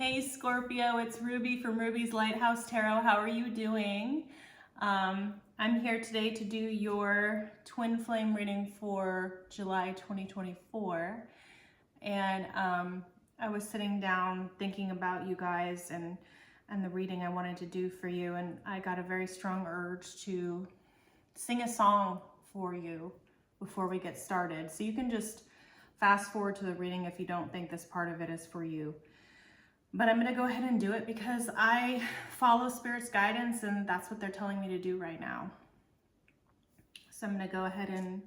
Hey Scorpio, it's Ruby from Ruby's Lighthouse Tarot. How are you doing? I'm here today to do your twin flame reading for July 2024. And I was sitting down thinking about you guys and the reading I wanted to do for you, and I got a very strong urge to sing a song for you before we get started. So you can just fast forward to the reading if you don't think this part of it is for you. But I'm going to go ahead and do it because I follow Spirit's guidance and that's what they're telling me to do right now. So I'm going to go ahead and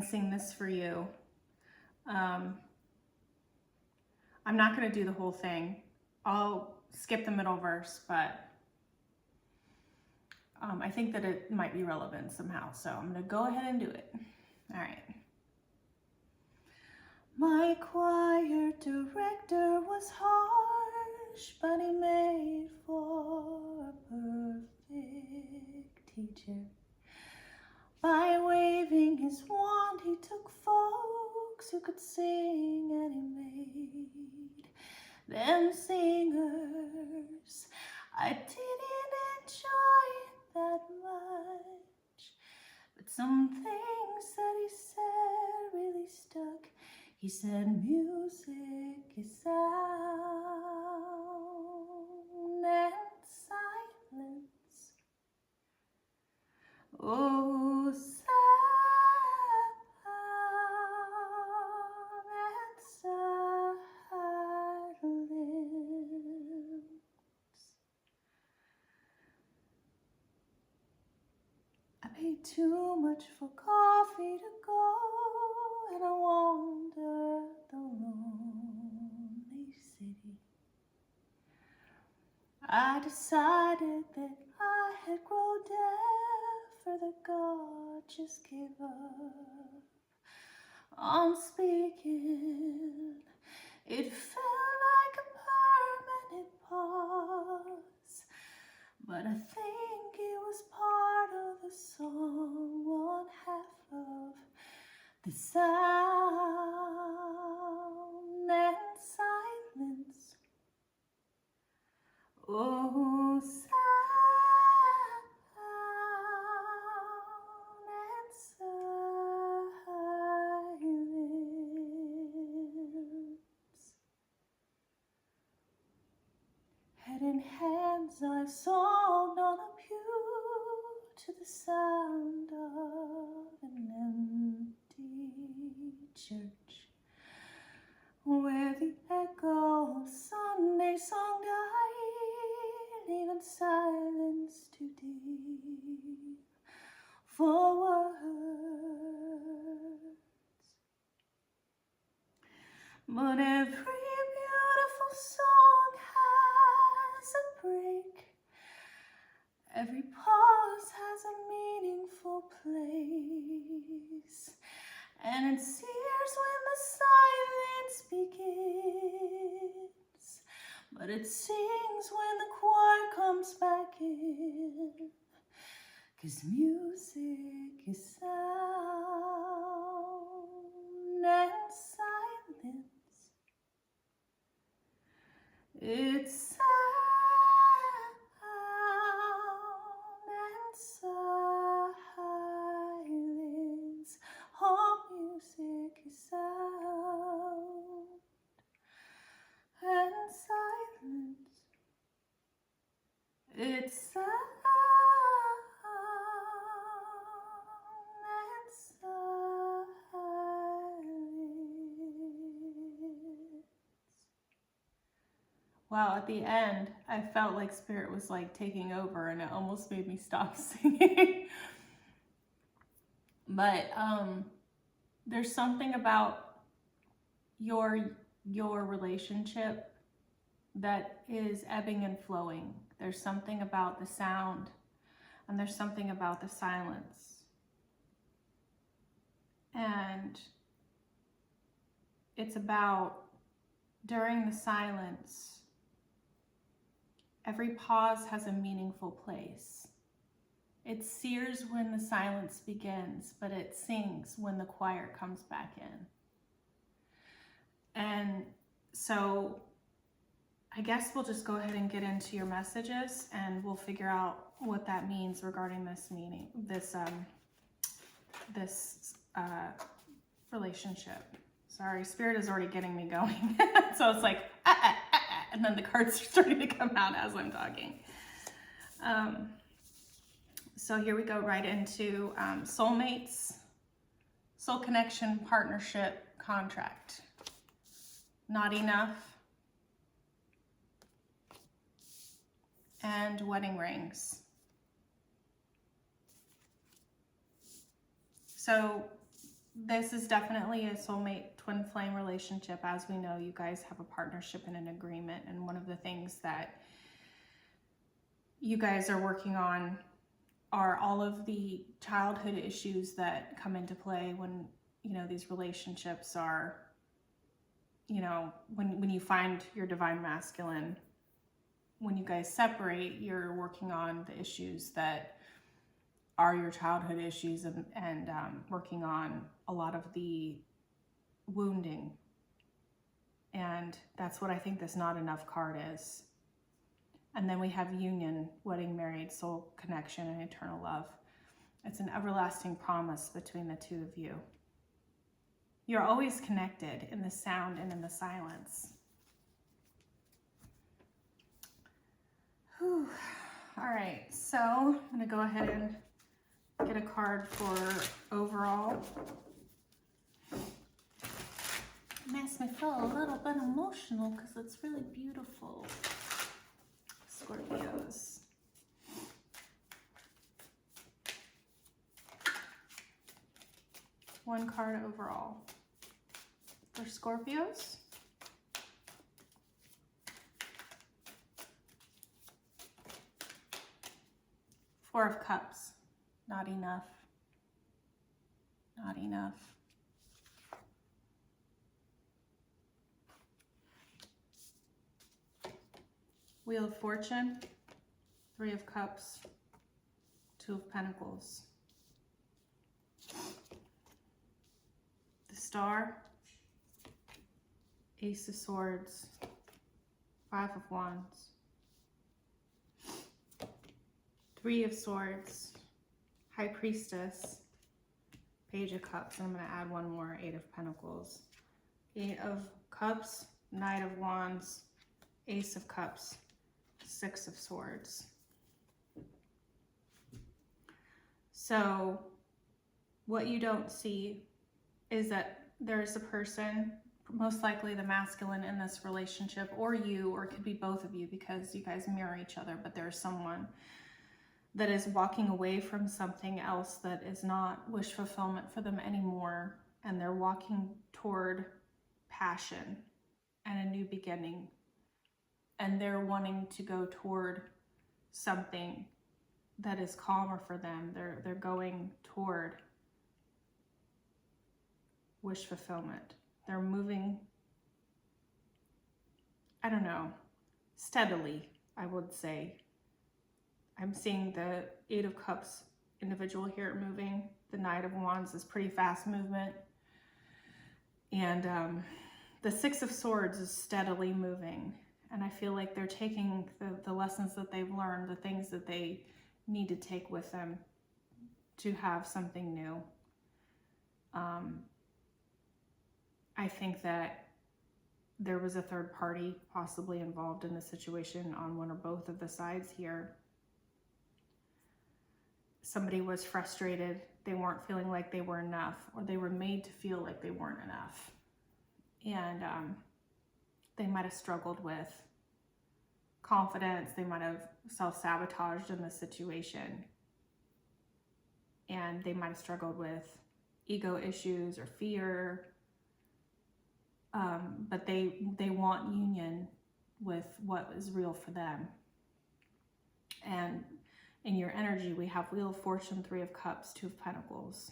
sing this for you. I'm not going to do the whole thing. I'll skip the middle verse, but I think that it might be relevant somehow. So I'm going to go ahead and do it. All right. My choir director was harsh, but he made for a perfect teacher. By waving his wand, he took folks who could sing, and he made them singers. I didn't enjoy it that much, but some things that he said really stuck. He said, music is sound and silence. Oh, sound and silence. I paid too much for coffee to go, and I wandered the lonely city. I decided that I had grown deaf, for the God just gave up on speaking. It felt like a permanent pause, but I think it was part of the song, one half of the sound and silence. Oh, sound and silence. Head in hands, I sobbed on a pew to the sound of an empty church, where the echo of Sunday song died, leaving silence too deep for words. But every beautiful song has a break. Every pause has a meaningful place, and it sears when the silence begins, but it sings when the choir comes back in, 'cause music is sound and silence. It's sound and silence. All music is sound and silence. It's sound and silence. Wow, at the end, I felt like Spirit was like taking over, and it almost made me stop singing. But there's something about your relationship that is ebbing and flowing. There's something about the sound, and there's something about the silence. And it's about, during the silence, every pause has a meaningful place. It sears when the silence begins, but it sings when the choir comes back in. And so I guess we'll just go ahead and get into your messages, and we'll figure out what that means regarding this relationship. Sorry, Spirit is already getting me going. So it's like, and then the cards are starting to come out as I'm talking. So here we go right into soulmates, soul connection, partnership, contract. Not enough. And wedding rings. So this is definitely a soulmate twin flame relationship. As we know, you guys have a partnership and an agreement. And one of the things that you guys are working on are all of the childhood issues that come into play when, you know, these relationships are, you know, when you find your divine masculine. When you guys separate, you're working on the issues that are your childhood issues and working on a lot of the wounding. And that's what I think this not enough card is. And then we have union, wedding, married, soul connection, and eternal love. It's an everlasting promise between the two of you. You're always connected in the sound and in the silence. Whew. All right, so I'm gonna go ahead and get a card for overall. It makes me feel a little bit emotional because it's really beautiful. Scorpios. One card overall. For Scorpios. Four of Cups. Not enough. Not enough. Wheel of Fortune. Three of Cups. Two of Pentacles. The Star. Ace of Swords. Five of Wands. Three of Swords, High Priestess, Page of Cups, and I'm going to add one more, Eight of Pentacles. Eight of Cups, Knight of Wands, Ace of Cups, Six of Swords. So what you don't see is that there's a person, most likely the masculine in this relationship, or you, or it could be both of you because you guys mirror each other, but there's someone that is walking away from something else that is not wish fulfillment for them anymore, and they're walking toward passion and a new beginning, and they're wanting to go toward something that is calmer for them. They're going toward wish fulfillment. They're moving, I don't know, steadily, I would say. I'm seeing the Eight of Cups individual here moving. The Knight of Wands is pretty fast movement. And the Six of Swords is steadily moving. And I feel like they're taking the lessons that they've learned, the things that they need to take with them to have something new. I think that there was a third party possibly involved in the situation on one or both of the sides here. Somebody was frustrated, they weren't feeling like they were enough, or they were made to feel like they weren't enough. And they might have struggled with confidence, they might have self-sabotaged in the situation, and they might have struggled with ego issues or fear, but they want union with what is real for them. And in your energy, we have Wheel of Fortune, Three of Cups, Two of Pentacles.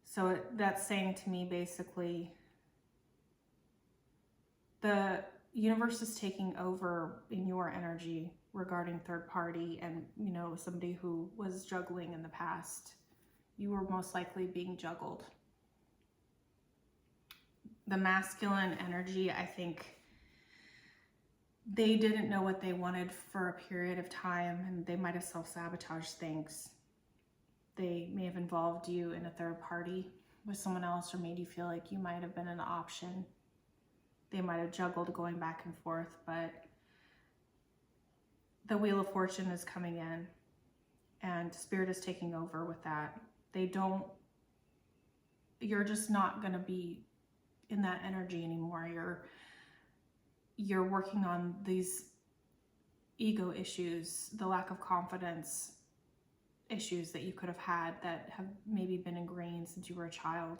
So that's saying to me, basically, the universe is taking over in your energy regarding third party and, you know, somebody who was juggling in the past. You were most likely being juggled. The masculine energy, I think, they didn't know what they wanted for a period of time, and they might have self-sabotaged things. They may have involved you in a third party with someone else, or made you feel like you might have been an option. They might have juggled going back and forth, but the Wheel of Fortune is coming in and Spirit is taking over with that. You're just not going to be in that energy anymore. You're working on these ego issues, the lack of confidence issues that you could have had that have maybe been ingrained since you were a child.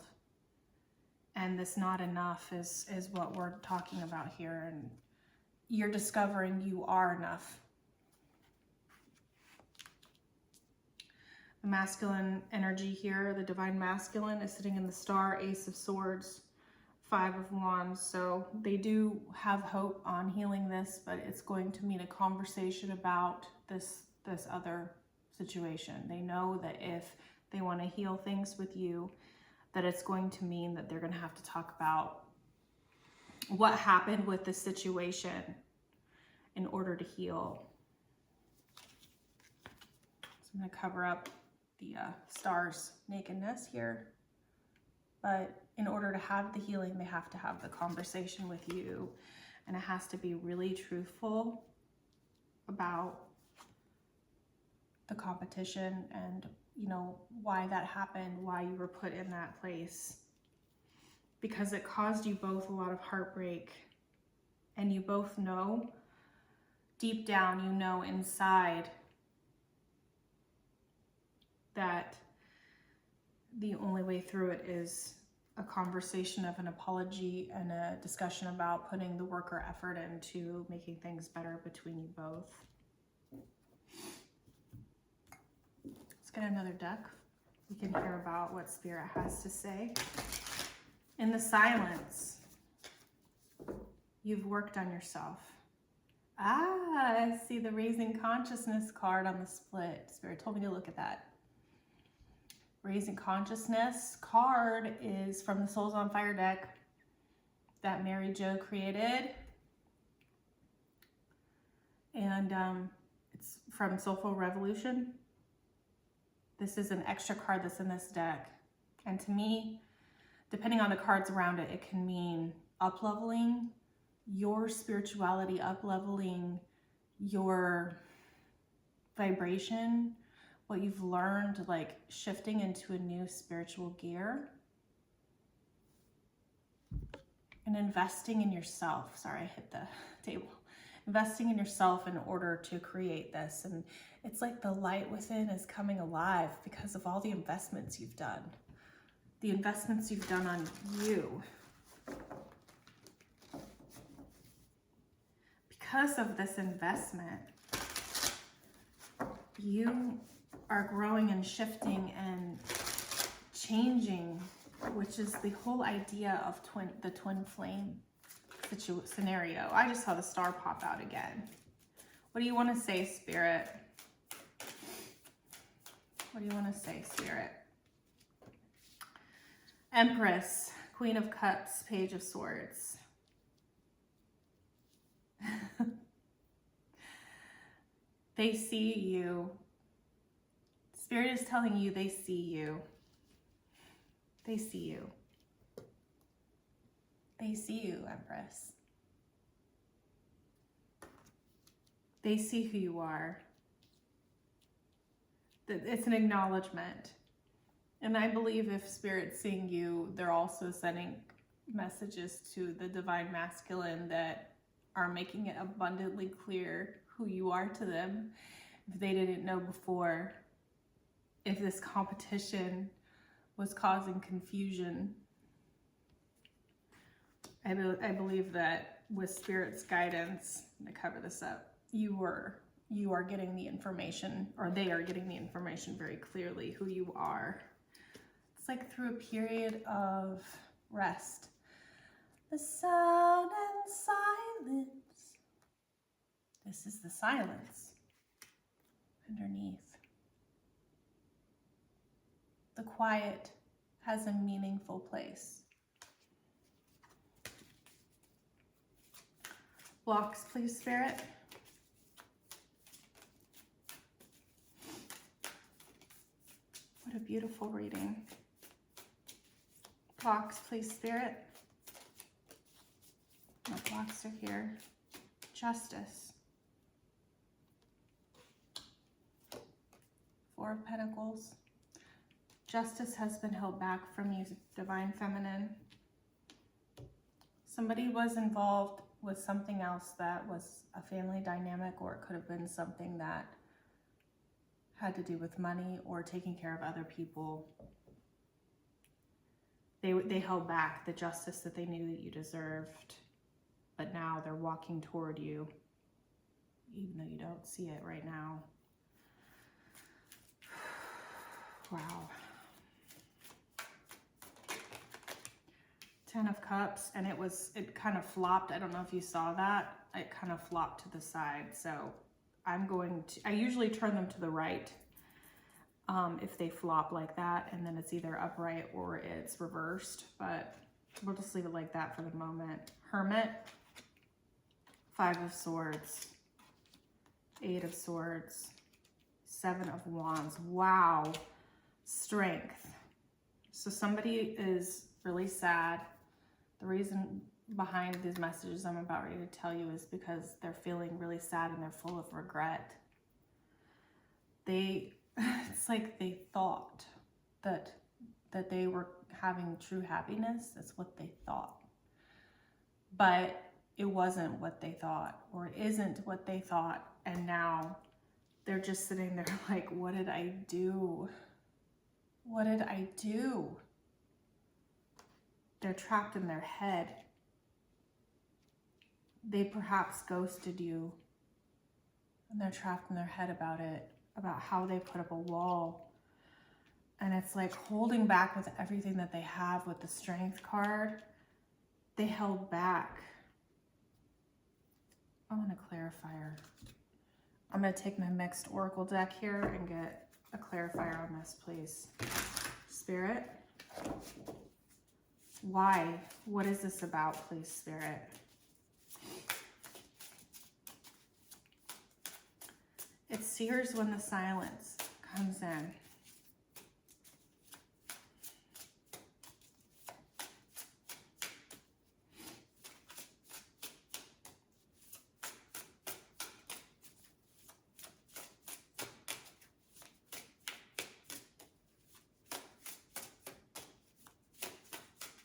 And this not enough is what we're talking about here. And you're discovering you are enough. The masculine energy here, the divine masculine, is sitting in the star, Ace of Swords, Five of Wands. So they do have hope on healing this, but it's going to mean a conversation about this other situation. They know that if they want to heal things with you, that it's going to mean that they're going to have to talk about what happened with the situation in order to heal. So I'm going to cover up the star's nakedness here. But in order to have the healing, they have to have the conversation with you. And it has to be really truthful about the competition and, you know, why that happened, why you were put in that place. Because it caused you both a lot of heartbreak. And you both know, deep down, you know inside that the only way through it is a conversation of an apology and a discussion about putting the work or effort into making things better between you both. Let's get another deck. We can hear about what Spirit has to say. In the silence, you've worked on yourself. I see the Raising Consciousness card on the split. Spirit told me to look at that. Raising Consciousness card is from the Souls on Fire deck that Mary Jo created. And it's from Soulful Revolution. This is an extra card that's in this deck. And to me, depending on the cards around it, it can mean up-leveling your spirituality, up-leveling your vibration, what you've learned, like shifting into a new spiritual gear and investing in yourself. Sorry, I hit the table. Investing in yourself in order to create this. And it's like the light within is coming alive because of all the investments you've done. The investments you've done on you. Because of this investment, you are growing and shifting and changing, which is the whole idea of the twin flame scenario. I just saw the star pop out again. What do you want to say, Spirit? What do you want to say, Spirit? Empress, Queen of Cups, Page of Swords. They see you. Spirit is telling you they see you. They see you. They see you, Empress. They see who you are. It's an acknowledgement. And I believe if Spirit's seeing you, they're also sending messages to the divine masculine that are making it abundantly clear who you are to them if they didn't know before. If this competition was causing confusion, I believe that with Spirit's guidance, I'm going to cover this up, you are getting the information, or they are getting the information very clearly who you are. It's like through a period of rest. The sound and silence. This is the silence underneath. The quiet has a meaningful place. Blocks, please, Spirit. What a beautiful reading. Blocks, please, Spirit. What blocks are here? Justice. Four of Pentacles. Justice has been held back from you, Divine Feminine. Somebody was involved with something else that was a family dynamic, or it could have been something that had to do with money or taking care of other people. They held back the justice that they knew that you deserved, but now they're walking toward you, even though you don't see it right now. Wow. 10 of Cups, and it kind of flopped. I don't know if you saw that. It kind of flopped to the side. So I usually turn them to the right if they flop like that, and then it's either upright or it's reversed, but we'll just leave it like that for the moment. Hermit, 5 of Swords, 8 of Swords, 7 of Wands. Wow. Strength. So somebody is really sad. The reason behind these messages I'm about ready to tell you is because they're feeling really sad and they're full of regret. It's like they thought that they were having true happiness. That's what they thought. But it wasn't what they thought, or it isn't what they thought. And now they're just sitting there like, what did I do? What did I do? They're trapped in their head. They perhaps ghosted you, and they're trapped in their head about it, about how they put up a wall. And it's like holding back with everything that they have with the Strength card. They held back. I want a clarifier. I'm going to take my mixed oracle deck here and get a clarifier on this, please. Spirit, why? What is this about, please, Spirit? It sears when the silence comes in.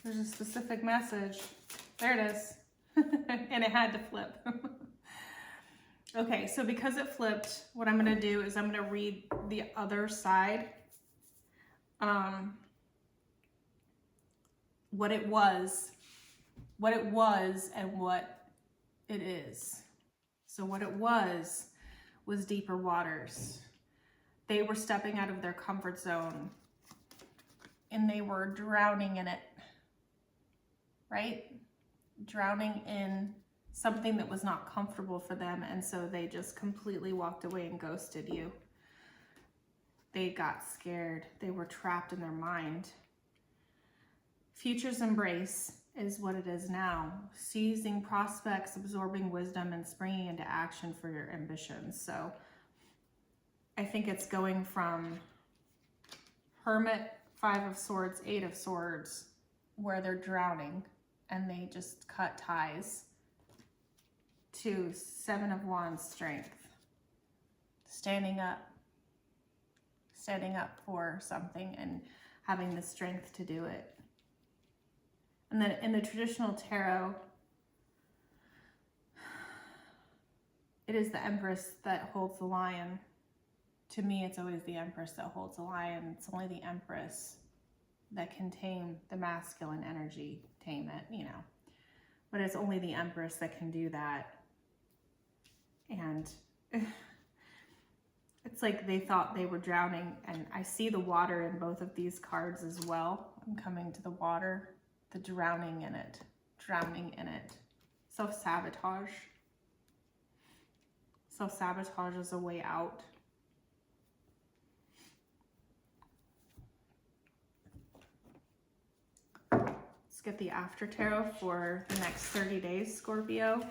There's a specific message. There it is. And it had to flip. Okay, so because it flipped, what I'm going to do is I'm going to read the other side. What it was, and what it is. So what it was deeper waters. They were stepping out of their comfort zone, and they were drowning in it. Right? Drowning in something that was not comfortable for them, and so they just completely walked away and ghosted you. They got scared. They were trapped in their mind. Future's embrace is what it is now. Seizing prospects, absorbing wisdom, and springing into action for your ambitions. So I think it's going from Hermit, 5 of Swords, 8 of Swords, where they're drowning and they just cut ties, to 7 of Wands, Strength. Standing up for something and having the strength to do it. And then in the traditional tarot, it is the Empress that holds the lion. To me, it's always the Empress that holds the lion. It's only the Empress that can tame the masculine energy, tame it, you know. But it's only the Empress that can do that. And it's like they thought they were drowning, and I see the water in both of these cards as well. I'm coming to the water, the drowning in it. Self-sabotage. Self-sabotage is a way out. Let's get the after tarot for the next 30 days, Scorpio.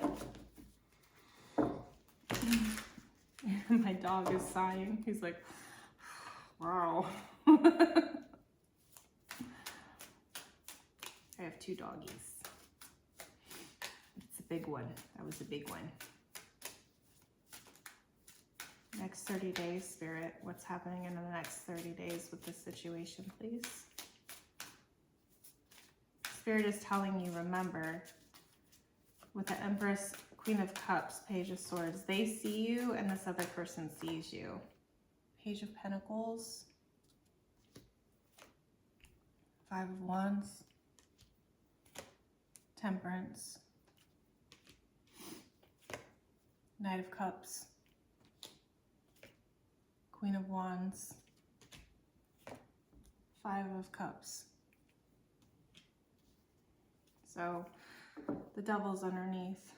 My dog is sighing. He's like, wow. I have 2 doggies. It's a big one. That was a big one. Next 30 days, Spirit. What's happening in the next 30 days with this situation, please? Spirit is telling you, remember, with the Empress, Queen of Cups, Page of Swords, they see you and this other person sees you. Page of Pentacles, 5 of Wands, Temperance, Knight of Cups, Queen of Wands, 5 of Cups. So the Devil's underneath.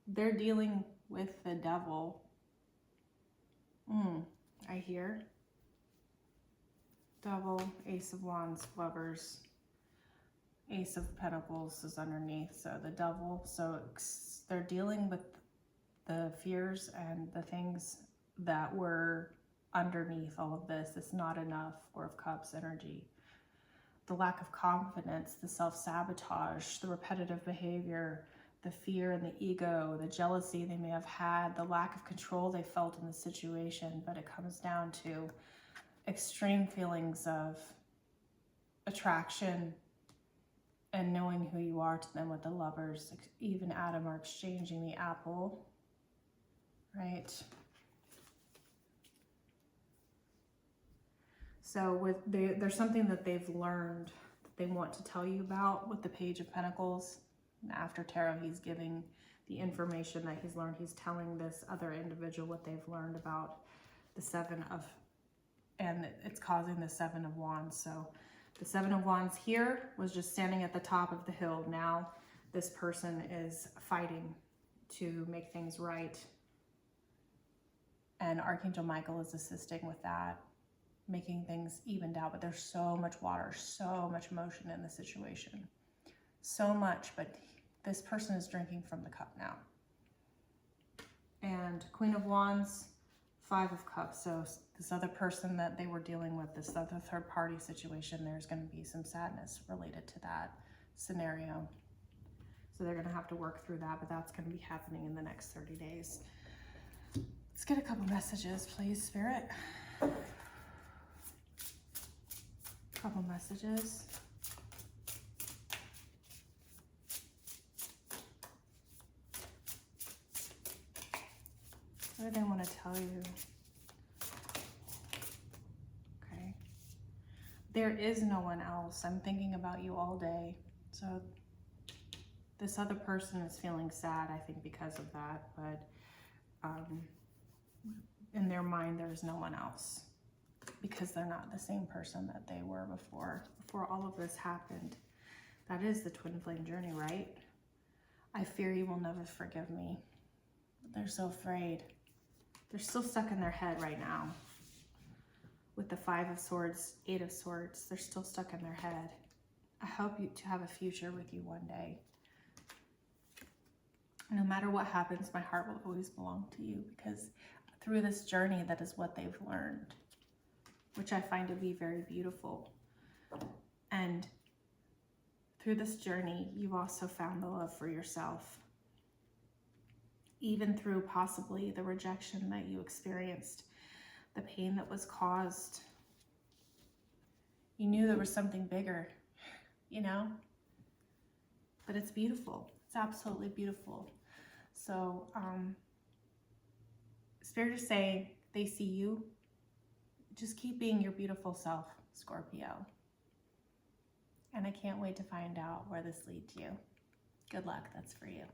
They're dealing with the Devil. I hear Devil, Ace of Wands, Lovers, Ace of Pentacles is underneath. So the Devil, so they're dealing with the fears and the things that were underneath all of this. It's not enough. 4 of Cups energy. The lack of confidence, the self-sabotage, the repetitive behavior, the fear and the ego, the jealousy they may have had, the lack of control they felt in the situation. But it comes down to extreme feelings of attraction and knowing who you are to them with the Lovers. Eve and Adam are exchanging the apple, right? So there's something that they've learned that they want to tell you about with the Page of Pentacles. And after Tarot, he's giving the information that he's learned. He's telling this other individual what they've learned about the 7 of, and it's causing the 7 of Wands. So the 7 of Wands here was just standing at the top of the hill. Now this person is fighting to make things right. And Archangel Michael is assisting with that, making things evened out. But there's so much water, so much motion in the situation. So much, but this person is drinking from the cup now. And Queen of Wands, 5 of Cups. So this other person that they were dealing with, this other third party situation, there's going to be some sadness related to that scenario. So they're going to have to work through that, but that's going to be happening in the next 30 days. Let's get a couple messages, please, Spirit. Couple messages. What do they want to tell you? Okay. There is no one else. I'm thinking about you all day. So this other person is feeling sad, I think, because of that. But in their mind, there is no one else, because they're not the same person that they were before all of this happened. That is the twin flame journey, right? I fear you will never forgive me. They're so afraid. They're still stuck in their head right now. With the 5 of Swords, 8 of Swords, they're still stuck in their head. I hope you to have a future with you one day. No matter what happens, my heart will always belong to you, because through this journey, that is what they've learned, which I find to be very beautiful. And through this journey, you've also found the love for yourself. Even through possibly the rejection that you experienced, the pain that was caused. You knew there was something bigger, you know? But it's beautiful. It's absolutely beautiful. So, Spirit is saying they see you. Just keep being your beautiful self, Scorpio. And I can't wait to find out where this leads you. Good luck. That's for you.